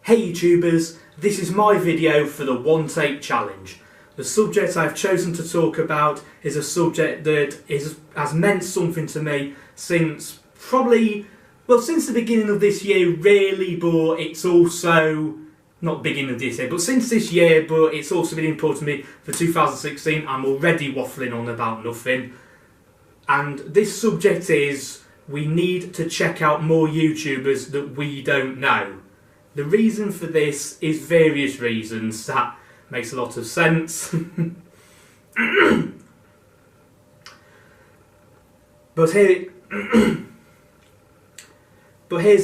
Hey YouTubers, this is my video for the one take challenge. The subject I've chosen to talk about is a subject that has meant something to me since since the beginning of this year really, but it's also, not beginning of this year, but since this year, but it's also been important to me for 2016. I'm already waffling on about nothing. And this subject is, we need to check out more YouTubers that we don't know. The reason for this is various reasons. That makes a lot of sense. But here's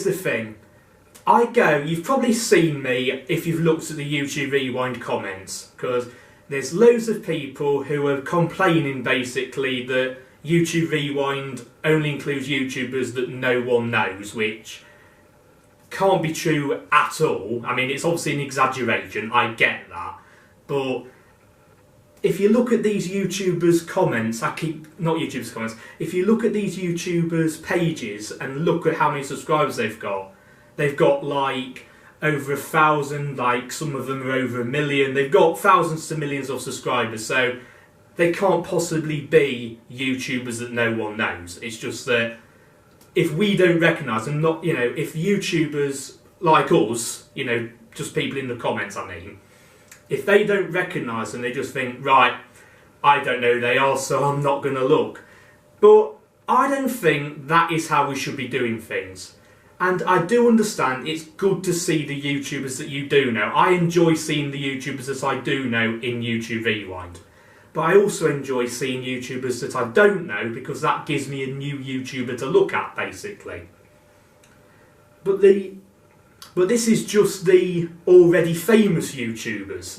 the thing. You've probably seen me if you've looked at the YouTube Rewind comments, because there's loads of people who are complaining basically that YouTube Rewind only includes YouTubers that no one knows, which can't be true at all. I mean, it's obviously an exaggeration, I get that, but if you look at these YouTubers' comments, if you look at these YouTubers' pages and look at how many subscribers they've got like over 1,000, like some of them are over 1 million, they've got thousands to millions of subscribers, so they can't possibly be YouTubers that no one knows. It's just that if we don't recognise them, if YouTubers like us, just people in the comments, if they don't recognise them, they just think, right, I don't know who they are, so I'm not going to look. But I don't think that is how we should be doing things. And I do understand it's good to see the YouTubers that you do know. I enjoy seeing the YouTubers that I do know in YouTube Rewind. But I also enjoy seeing YouTubers that I don't know, because that gives me a new YouTuber to look at, basically. But this is just the already famous YouTubers.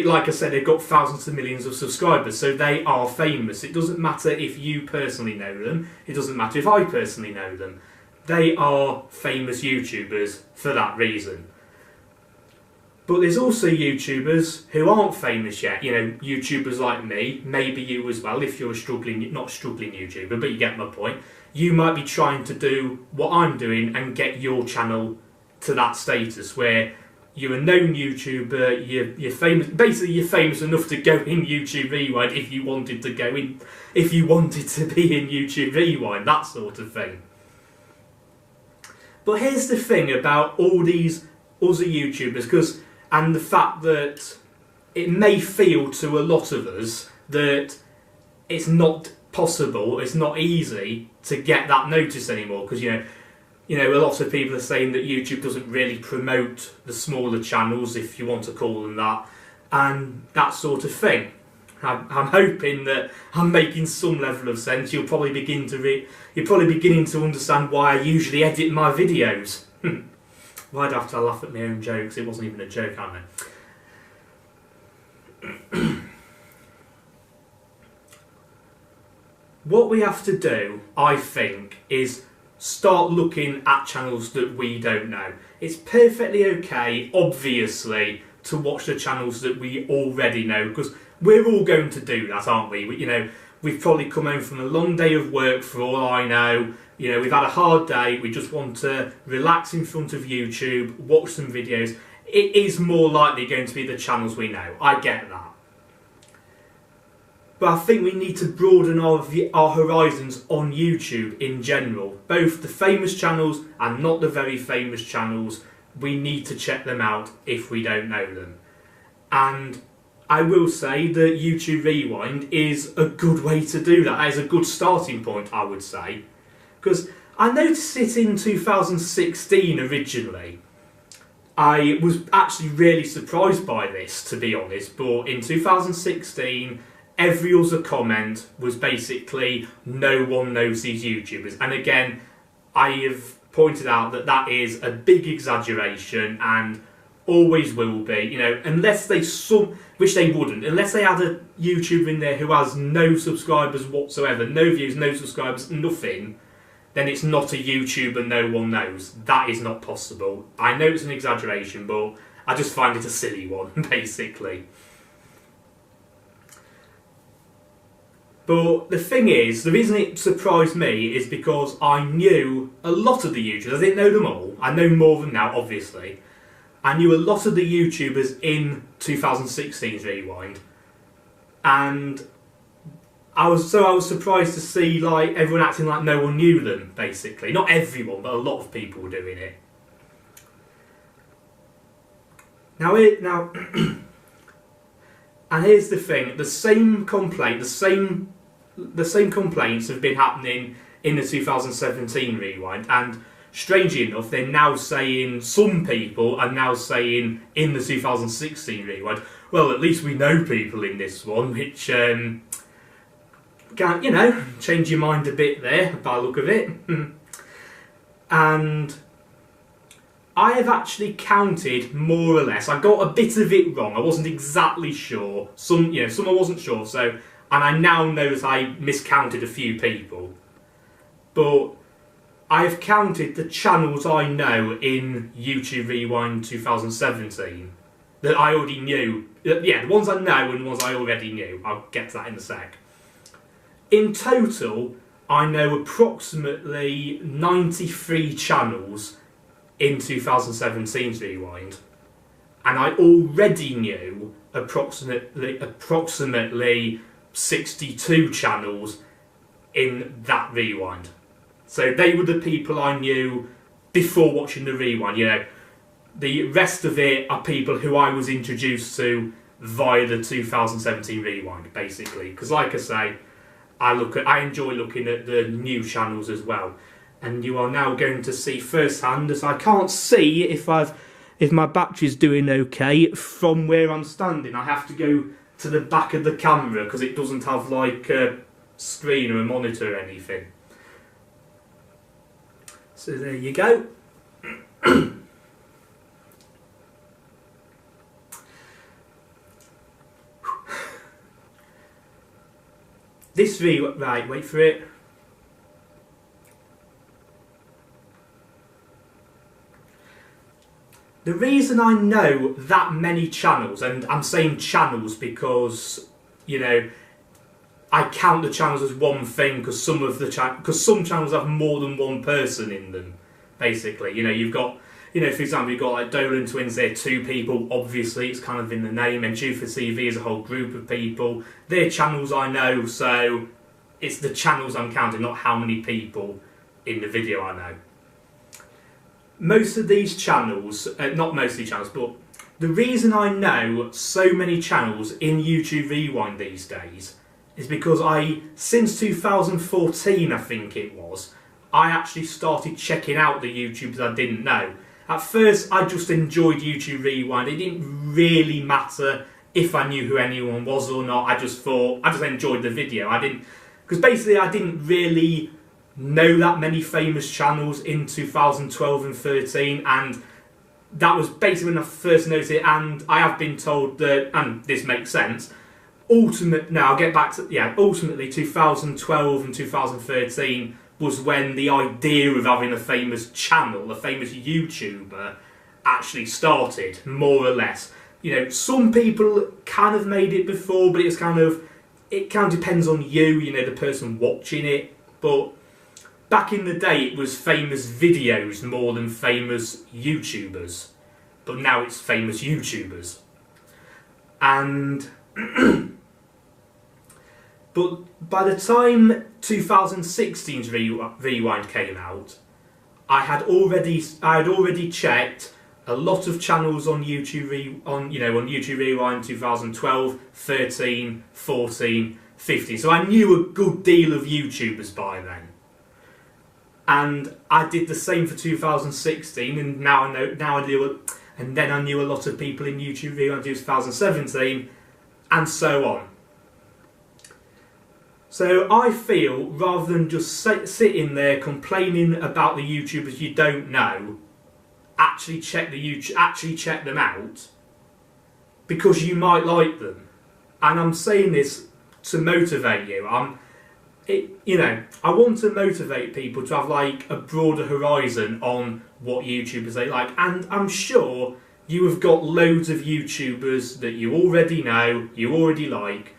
Like I said, they've got thousands of millions of subscribers, so they are famous. It doesn't matter if you personally know them. It doesn't matter if I personally know them. They are famous YouTubers for that reason. But there's also YouTubers who aren't famous yet. YouTubers like me, maybe you as well, if you're not struggling YouTuber, but you get my point. You might be trying to do what I'm doing and get your channel to that status where you're a known YouTuber, you're famous. Basically, you're famous enough to go in YouTube Rewind if you wanted to go in, if you wanted to be in YouTube Rewind, that sort of thing. But here's the thing about all these other YouTubers, and the fact that it may feel to a lot of us that it's not possible, it's not easy to get that notice anymore, because a lot of people are saying that YouTube doesn't really promote the smaller channels, if you want to call them that, and that sort of thing. I'm hoping that I'm making some level of sense. You're probably beginning to understand why I usually edit my videos. Why'd I have to laugh at my own jokes? It wasn't even a joke, I know. What we have to do, I think, is start looking at channels that we don't know. It's perfectly okay, obviously, to watch the channels that we already know, because we're all going to do that, aren't we? We've probably come home from a long day of work, for all I know. We've had a hard day, we just want to relax in front of YouTube, watch some videos. It is more likely going to be the channels we know, I get that. But I think we need to broaden our horizons on YouTube in general. Both the famous channels and not the very famous channels, we need to check them out if we don't know them. And I will say that YouTube Rewind is a good way to do that. That is a good starting point, I would say. Because I noticed it in 2016 originally. I was actually really surprised by this, to be honest, but in 2016 every other comment was basically no one knows these YouTubers. And again, I have pointed out that that is a big exaggeration and always will be, unless which they wouldn't, unless they had a YouTuber in there who has no subscribers whatsoever, no views, no subscribers, nothing, then it's not a YouTuber no one knows. That is not possible. I know it's an exaggeration, but I just find it a silly one, basically. But the thing is, the reason it surprised me is because I knew a lot of the YouTubers. I didn't know them all. I know more of them now, obviously. I knew a lot of the YouTubers in 2016's Rewind, and I was surprised to see like everyone acting like no one knew them. Basically, not everyone, but a lot of people were doing it. Now, and here's the thing: the same complaints have been happening in the 2017 Rewind, and strangely enough, they're now saying, some people are now saying in the 2016 Rewind, well, at least we know people in this one, which can, you know, change your mind a bit there by the look of it. And I have actually counted more or less. I got a bit of it wrong. I wasn't exactly sure. Some I wasn't sure. So, and I now know that I miscounted a few people. But I've counted the channels I know in YouTube Rewind 2017 that I already knew. Yeah, the ones I know and the ones I already knew. I'll get to that in a sec. In total, I know approximately 93 channels in 2017's Rewind, and I already knew approximately 62 channels in that Rewind. So they were the people I knew before watching the Rewind. You know, the rest of it are people who I was introduced to via the 2017 Rewind, basically. Because, like I say, I enjoy looking at the new channels as well. And you are now going to see firsthand, as I can't see if my battery's doing okay from where I'm standing. I have to go to the back of the camera because it doesn't have like a screen or a monitor or anything. So there you go. Right, wait for it. The reason I know that many channels, and I'm saying channels because, you know, I count the channels as one thing because some channels have more than one person in them, basically. You know, you've got, you know, for example, you've got like Dolan Twins, they're two people, obviously, it's kind of in the name, and Jufa TV is a whole group of people. They're channels I know, so it's the channels I'm counting, not how many people in the video I know. Most of these channels, not most of these channels, but the reason I know so many channels in YouTube Rewind these days is because since 2014, I think it was, I actually started checking out the YouTubers I didn't know. At first, I just enjoyed YouTube Rewind. It didn't really matter if I knew who anyone was or not. I just enjoyed the video. Because basically I didn't really know that many famous channels in 2012 and 13, and that was basically when I first noticed it, and I have been told that, and this makes sense, ultimately 2012 and 2013 was when the idea of having a famous channel, a famous YouTuber, actually started, more or less. You know, some people kind of made it before, but it kind of depends on you know, the person watching it. But back in the day, it was famous videos more than famous YouTubers. But now it's famous YouTubers. And but by the time 2016's Rewind came out, I had already checked a lot of channels on YouTube Rewind 2012, 13, 14, 15. So I knew a good deal of YouTubers by then. And I did the same for 2016, and then I knew a lot of people in YouTube Rewind 2017, and so on. So I feel, rather than just sitting there complaining about the YouTubers you don't know, actually check them out, because you might like them. And I'm saying this to motivate you. I want to motivate people to have like a broader horizon on what YouTubers they like. And I'm sure you have got loads of YouTubers that you already know, you already like,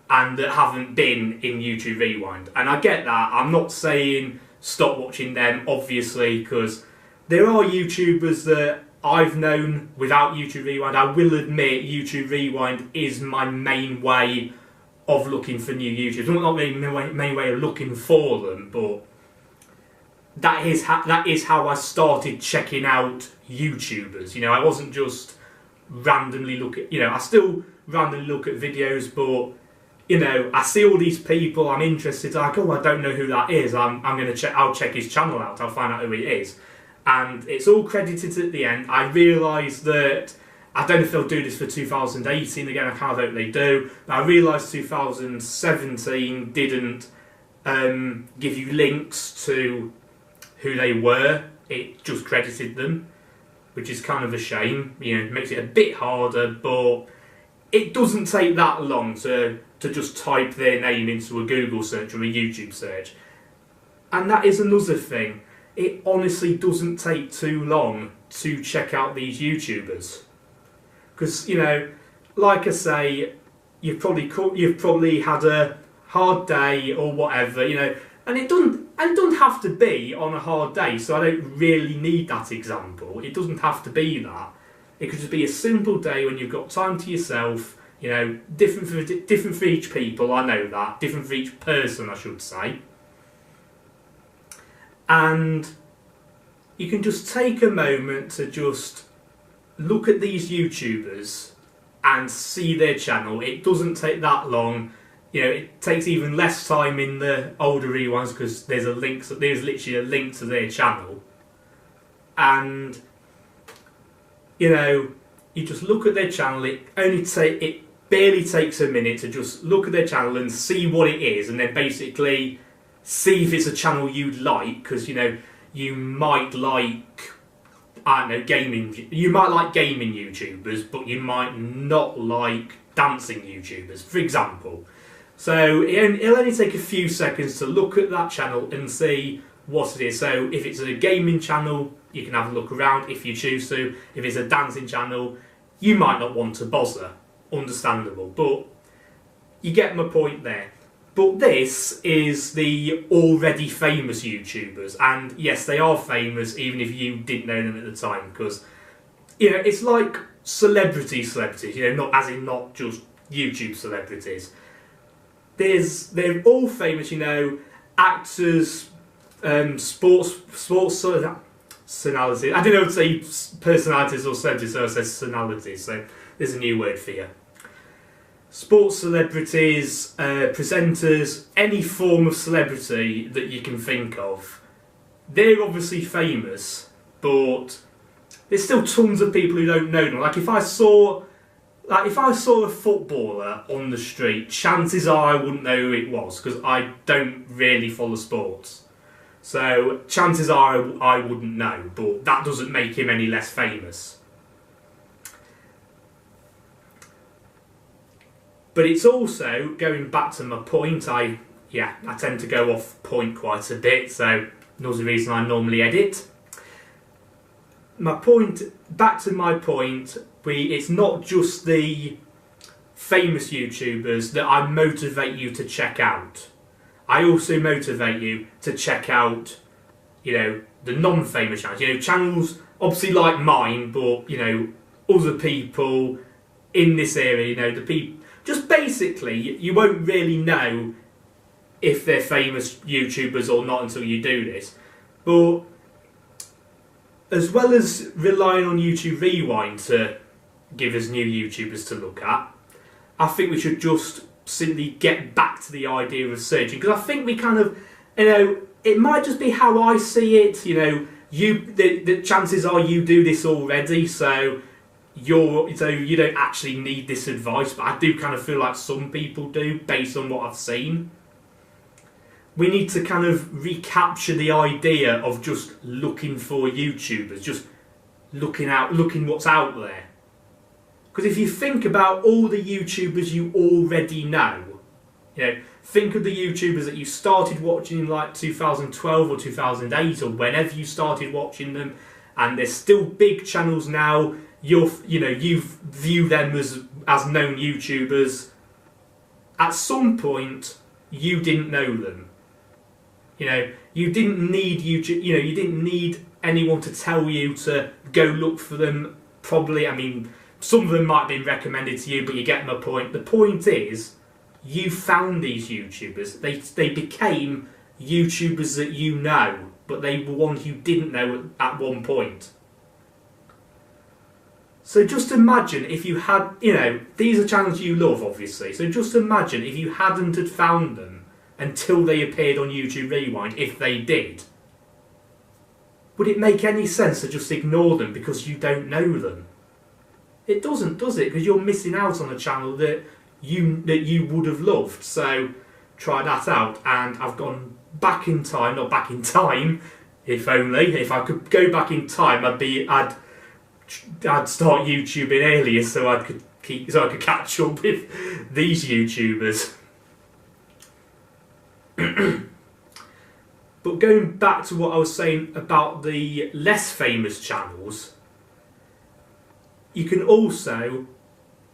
and that haven't been in YouTube Rewind. And I get that. I'm not saying stop watching them, obviously, because there are YouTubers that I've known without YouTube Rewind. I will admit YouTube Rewind is my main way of looking for new YouTubers. Not my main way of looking for them, but that is how I started checking out YouTubers. You know, I wasn't just randomly look at, you know, I still randomly look at videos, but you know, I see all these people, I'm interested, like, oh, I don't know who that is, I'll check his channel out, I'll find out who he is. And it's all credited at the end. I realised that, I don't know if they'll do this for 2018 again, I kind of hope they do, but I realised 2017 didn't give you links to who they were, it just credited them, which is kind of a shame. You know, it makes it a bit harder, but it doesn't take that long to just type their name into a Google search or a YouTube search. And that is another thing. It honestly doesn't take too long to check out these YouTubers. Because, you know, like I say, you've probably had a hard day or whatever, you know, and it doesn't have to be on a hard day, so I don't really need that example. It doesn't have to be that. It could just be a simple day when you've got time to yourself, you know, different for each people, I know that, different for each person, I should say. And you can just take a moment to just look at these YouTubers and see their channel. It doesn't take that long. You know, it takes even less time in the older rewinds because there's literally a link to their channel. And you know, you just look at their channel. It barely takes a minute to just look at their channel and see what it is, and then basically see if it's a channel you'd like. Because you know, you might like, I don't know, gaming. You might like gaming YouTubers, but you might not like dancing YouTubers, for example. So it'll only take a few seconds to look at that channel and see what it is. So if it's a gaming channel, you can have a look around if you choose to. If it's a dancing channel, you might not want to bother. Understandable, but you get my point there. But this is the already famous YouTubers, and yes, they are famous even if you didn't know them at the time, because you know, it's like celebrities, you know, not just YouTube celebrities. They're all famous, you know, actors, sports personalities. I don't know how to say personalities or celebrities, so I say personalities. So there's a new word for you. Sports celebrities, presenters, any form of celebrity that you can think of. They're obviously famous, but there's still tons of people who don't know them. Like if I saw a footballer on the street, chances are I wouldn't know who it was because I don't really follow sports. So chances are I wouldn't know, but that doesn't make him any less famous. But it's also, going back to my point, I tend to go off point quite a bit, so another reason I normally edit. Back to my point, it's not just the famous YouTubers that I motivate you to check out. I also motivate you to check out, you know, the non-famous channels. You know, channels obviously like mine, but you know, other people in this area. You know, the people. Just basically, you won't really know if they're famous YouTubers or not until you do this. But as well as relying on YouTube Rewind to give us new YouTubers to look at, I think we should just simply get back to the idea of searching, because I think we kind of, you know, it might just be how I see it. You know, the chances are you do this already, so you don't actually need this advice, but I do kind of feel like some people do based on what I've seen. We need to kind of recapture the idea of just looking for YouTubers, just looking what's out there. Because if you think about all the YouTubers you already know, you know, think of the YouTubers that you started watching in like 2012 or 2008 or whenever you started watching them, and they're still big channels now. You view them as known YouTubers. At some point, you didn't know them. You know, you didn't need YouTube. You know, you didn't need anyone to tell you to go look for them. Probably, I mean, some of them might have been recommended to you, but you get my point. The point is, you found these YouTubers. They became YouTubers that you know, but they were ones you didn't know at one point. So just imagine if you had, you know, these are channels you love, obviously. So just imagine if you hadn't had found them until they appeared on YouTube Rewind, if they did. Would it make any sense to just ignore them because you don't know them? It doesn't, does it? Because you're missing out on a channel that you would have loved. So try that out. And I've gone back in time, not back in time, if only. If I could go back in time, I'd start YouTubing earlier so I could catch up with these YouTubers. But going back to what I was saying about the less famous channels, you can also,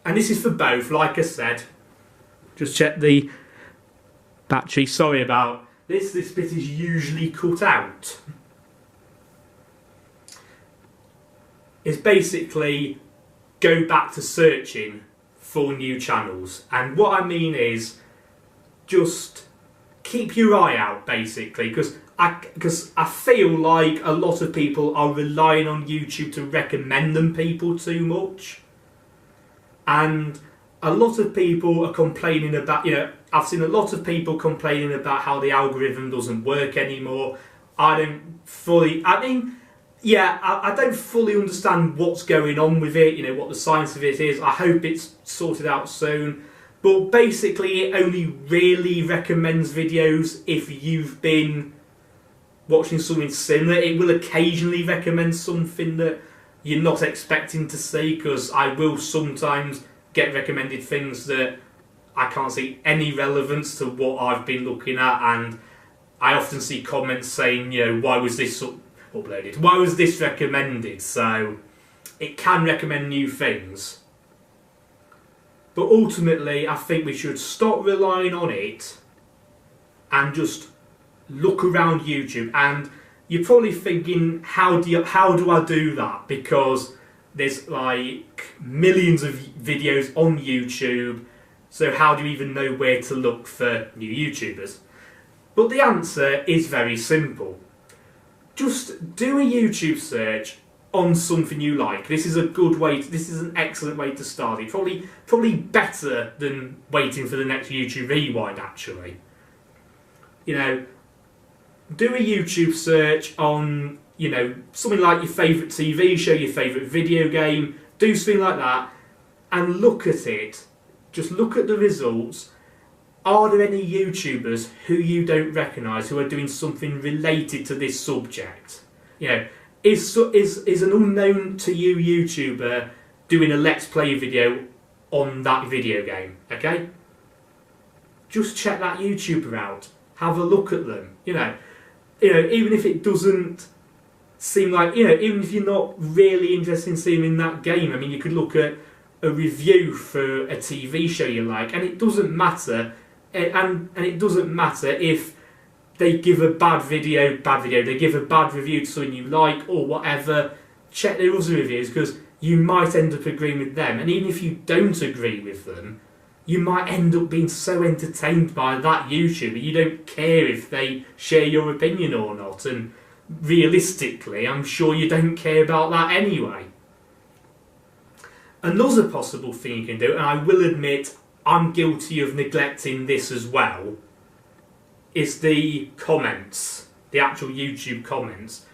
and this is for both, like I said, just check the battery, sorry about this bit is usually cut out. Is basically go back to searching for new channels. And what I mean is just keep your eye out, basically, because I feel like a lot of people are relying on YouTube to recommend them people too much. And a lot of people are complaining about, you know, I've seen a lot of people complaining about how the algorithm doesn't work anymore. I don't fully understand what's going on with it, you know, what the science of it is. I hope it's sorted out soon. But basically, it only really recommends videos if you've been watching something similar. It will occasionally recommend something that you're not expecting to see, because I will sometimes get recommended things that I can't see any relevance to what I've been looking at, and I often see comments saying, you know, why was this uploaded? Why was this recommended? So it can recommend new things. But ultimately, I think we should stop relying on it and just look around YouTube. And you're probably thinking, how do I do that? Because there's like millions of videos on YouTube. So how do you even know where to look for new YouTubers? But the answer is very simple. Just do a YouTube search on something you like. This is a good way. This is an excellent way to start it. Probably better than waiting for the next YouTube Rewind. Actually, you know, do a YouTube search on, you know, something like your favourite TV show, your favourite video game. Do something like that, and look at it. Just look at the results. Are there any YouTubers who you don't recognise who are doing something related to this subject? You know, is an unknown to you YouTuber doing a Let's Play video on that video game? Okay? Just check that YouTuber out. Have a look at them. You know, even if it doesn't seem like, you know, even if you're not really interested in seeing in that game, I mean, you could look at a review for a TV show you like, and it doesn't matter. And it doesn't matter if they give a bad video, they give a bad review to something you like or whatever. Check their other reviews, because you might end up agreeing with them. And even if you don't agree with them, you might end up being so entertained by that YouTuber you don't care if they share your opinion or not. And realistically, I'm sure you don't care about that anyway. Another possible thing you can do, and I will admit I'm guilty of neglecting this as well, is the comments, the actual YouTube comments.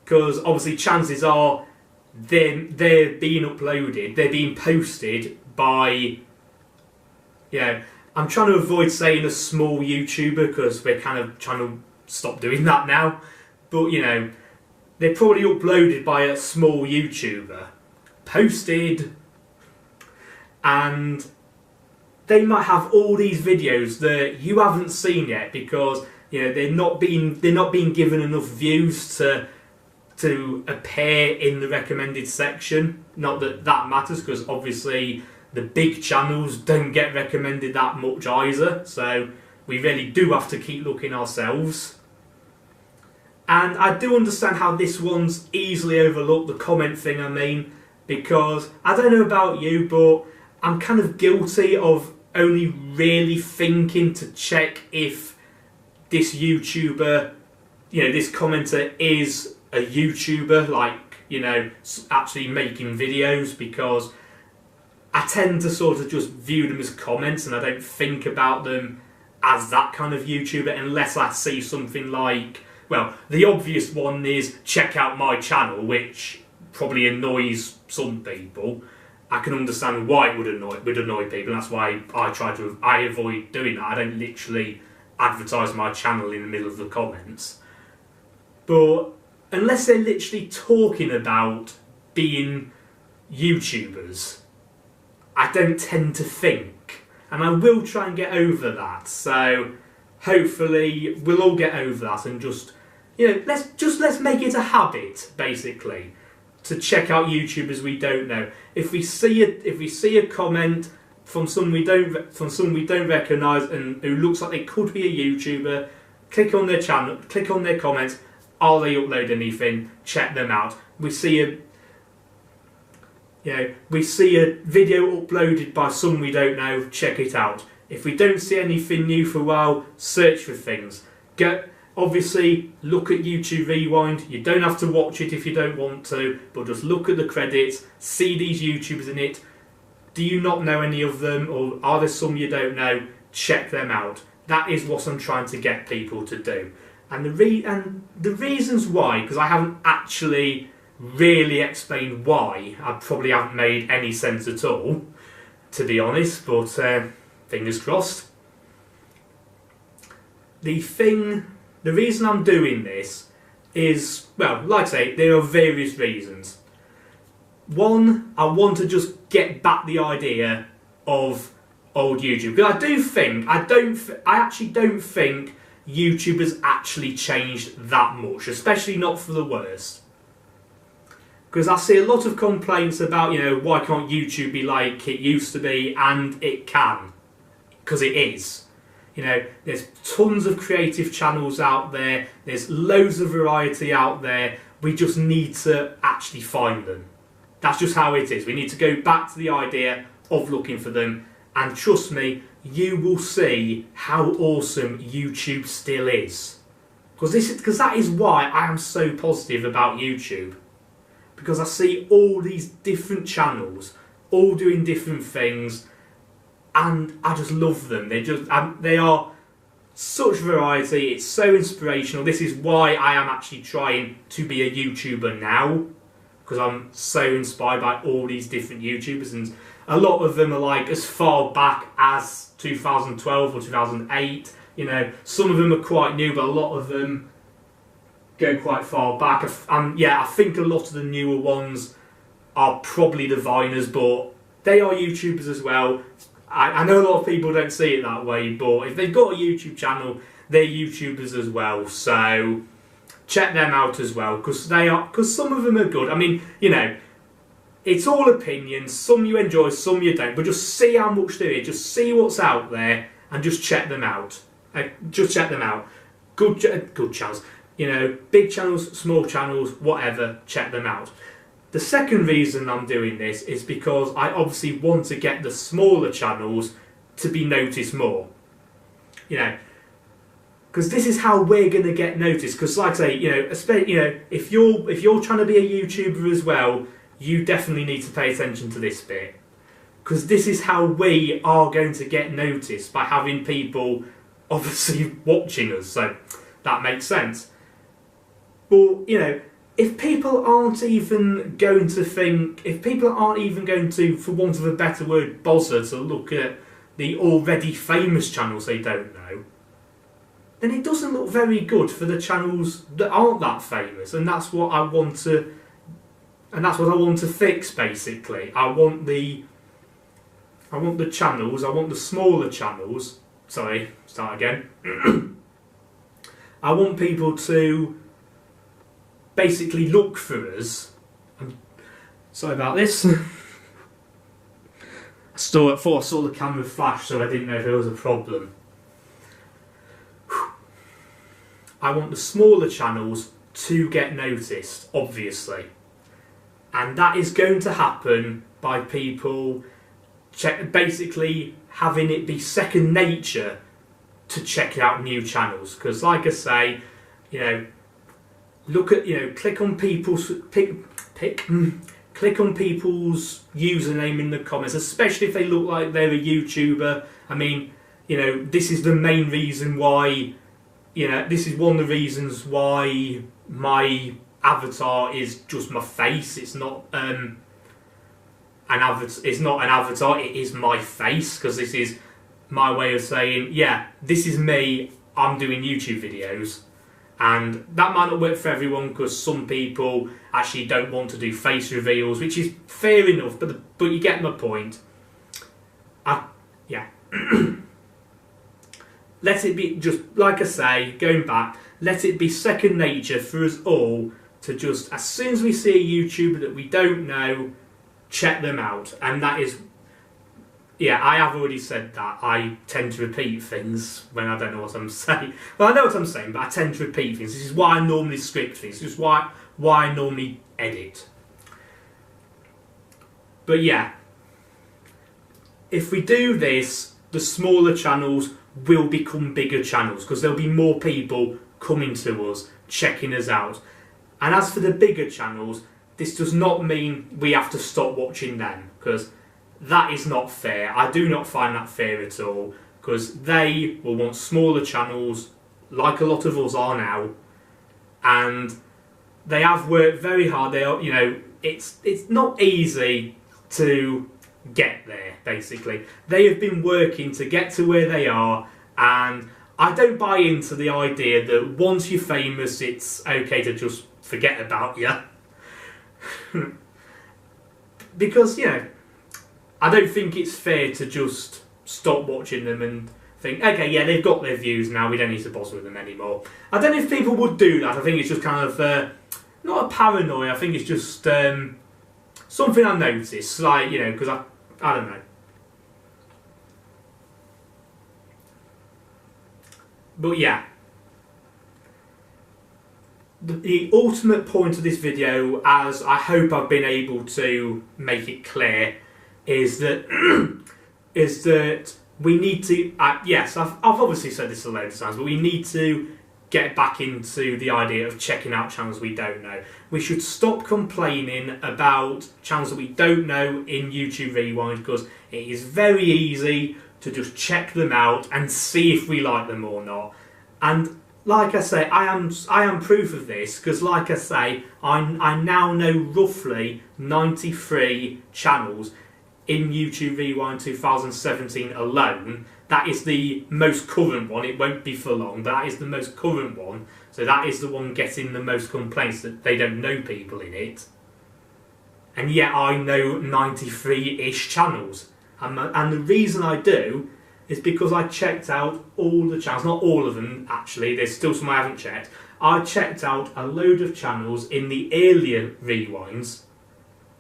Because obviously chances are they're being uploaded, they're being posted by, you know, I'm trying to avoid saying a small YouTuber because we're kind of trying to stop doing that now. But, you know, they're probably uploaded by a small YouTuber, posted, and they might have all these videos that you haven't seen yet because, you know, they're not being given enough views to appear in the recommended section. Not that that matters, because obviously the big channels don't get recommended that much either. So we really do have to keep looking ourselves. And I do understand how this one's easily overlooked, the comment thing I mean, because I don't know about you, but I'm kind of guilty of only really thinking to check if this YouTuber, this commenter is a YouTuber, like, actually making videos, because I tend to sort of just view them as comments and I don't think about them as that kind of YouTuber unless I see something like, well, the obvious one is check out my channel, which probably annoys some people. I can understand why it would annoy people. That's why I avoid doing that. I don't literally advertise my channel in the middle of the comments. But unless they're literally talking about being YouTubers, I don't tend to think. And I will try and get over that. So hopefully we'll all get over that and just, let's make it a habit, basically, to check out YouTubers we don't know. If we see a comment from someone we don't recognise and who looks like they could be a YouTuber, click on their channel, click on their comments. Are they upload anything? Check them out. We see a video uploaded by someone we don't know. Check it out. If we don't see anything new for a while, search for things. Obviously, look at YouTube Rewind. You don't have to watch it if you don't want to, but just look at the credits, see these YouTubers in it. Do you not know any of them, or are there some you don't know? Check them out. That is what I'm trying to get people to do. And the reasons why, because I haven't actually really explained why, I probably haven't made any sense at all, to be honest, but fingers crossed. The reason I'm doing this is, well, like I say, there are various reasons. One, I want to just get back the idea of old YouTube. Because I actually don't think YouTubers actually changed that much, especially not for the worse. Because I see a lot of complaints about, why can't YouTube be like it used to be, and it can. Because it is. There's tons of creative channels out there, there's loads of variety out there, we just need to actually find them. That's just how it is. We need to go back to the idea of looking for them, and trust me, you will see how awesome YouTube still is. Because that is why I am so positive about YouTube. Because I see all these different channels, all doing different things, and I just love them. They are such variety. It's so inspirational. This is why I am actually trying to be a YouTuber now, because I'm so inspired by all these different YouTubers, and a lot of them are like as far back as 2012 or 2008. Some of them are quite new, but a lot of them go quite far back. I think a lot of the newer ones are probably the Viners, but they are YouTubers as well. I know a lot of people don't see it that way, but if they've got a YouTube channel, they're YouTubers as well. So check them out as well, because some of them are good. I mean, it's all opinions. Some you enjoy, some you don't. But just see how much there is. Just see what's out there, and just check them out. Just check them out. Good channels. Big channels, small channels, whatever. Check them out. The second reason I'm doing this is because I obviously want to get the smaller channels to be noticed more. Because this is how we're going to get noticed. Because, like I say, if you're trying to be a YouTuber as well, you definitely need to pay attention to this bit. Because this is how we are going to get noticed, by having people obviously watching us. So that makes sense. But if people aren't even going to, for want of a better word, bother to look at the already famous channels they don't know, then it doesn't look very good for the channels that aren't that famous, and that's what I want to. And that's what I want to fix, basically. I want the channels. I want the smaller channels. Sorry, start again. I want people to basically look for us. Sorry about this. I thought I saw the camera flash, so I didn't know if there was a problem. I want the smaller channels to get noticed, obviously. And that is going to happen by people basically having it be second nature to check out new channels. Because like I say, you know, look at, you know, click on people's click on people's username in the comments, especially if they look like they're a YouTuber. I mean, you know, this is the main reason why, you know, this is one of the reasons why my avatar is just my face. It's not it's not an avatar, it is my face, because this is my way of saying, yeah, this is me, I'm doing YouTube videos. And that might not work for everyone, because some people actually don't want to do face reveals, which is fair enough, but you get my point. Yeah. Let it be, just like I say, going back, let it be second nature for us all to just, as soon as we see a YouTuber that we don't know, check them out. And that is, yeah, I have already said that. I tend to repeat things when I don't know what I'm saying. Well, I know what I'm saying, but I tend to repeat things. This is why I normally script things. This is why I normally edit. But yeah, if we do this, the smaller channels will become bigger channels, because there'll be more people coming to us, checking us out. And as for the bigger channels, this does not mean we have to stop watching them, because that is not fair. I do not find that fair at all, because they will want smaller channels, like a lot of us are now, and they have worked very hard. They are, you know, it's not easy to get there, basically. They have been working to get to where they are, and I don't buy into the idea that once you're famous, it's okay to just forget about you. Because, you know, I don't think it's fair to just stop watching them and think, okay, yeah, they've got their views now, we don't need to bother with them anymore. I don't know if people would do that. I think it's just kind of, not a paranoia, I think it's just something I noticed, like, you know, because I don't know. But yeah, the ultimate point of this video, as I hope I've been able to make it clear, is that we need to, yes, I've obviously said this a load of times, but we need to get back into the idea of checking out channels we don't know. We should stop complaining about channels that we don't know in YouTube Rewind, because it is very easy to just check them out and see if we like them or not. And like I say, I am proof of this, because like I say, I now know roughly 93 channels in YouTube Rewind 2017 alone. That is the most current one. It won't be for long, but that is the most current one. So that is the one getting the most complaints, that they don't know people in it. And yet I know 93-ish channels. And the reason I do is because I checked out all the channels. Not all of them, actually. There's still some I haven't checked. I checked out a load of channels in the earlier rewinds,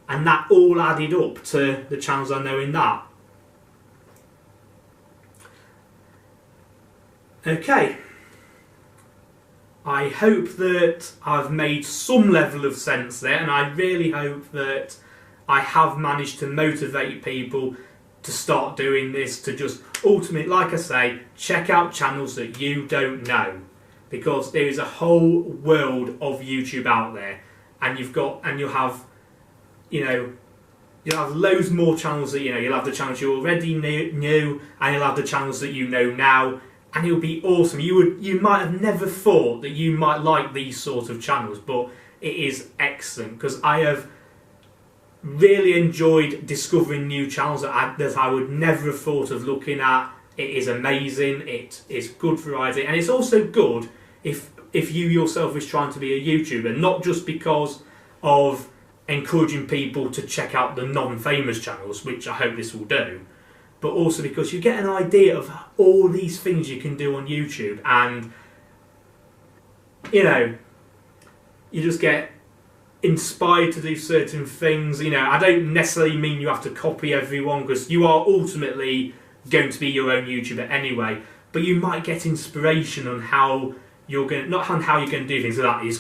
and that all added up to the channels I know in that. Okay. I hope that I've made some level of sense there, and I really hope that I have managed to motivate people to start doing this, to just ultimately, like I say, check out channels that you don't know, because there is a whole world of YouTube out there, and you'll have, you know, you'll have loads more channels that, you know, you'll have the channels you already knew, and you'll have the channels that you know now, and it'll be awesome. You might have never thought that you might like these sort of channels, but it is excellent, because I have really enjoyed discovering new channels that I would never have thought of looking at. It is amazing, it is good variety, and it's also good if you yourself is trying to be a YouTuber, not just because of encouraging people to check out the non-famous channels, which I hope this will do, but also because you get an idea of all these things you can do on YouTube, and, you know, you just get inspired to do certain things. You know, I don't necessarily mean you have to copy everyone, because you are ultimately going to be your own YouTuber anyway, but you might get inspiration on how you're going, not on how you're going to do things, so that is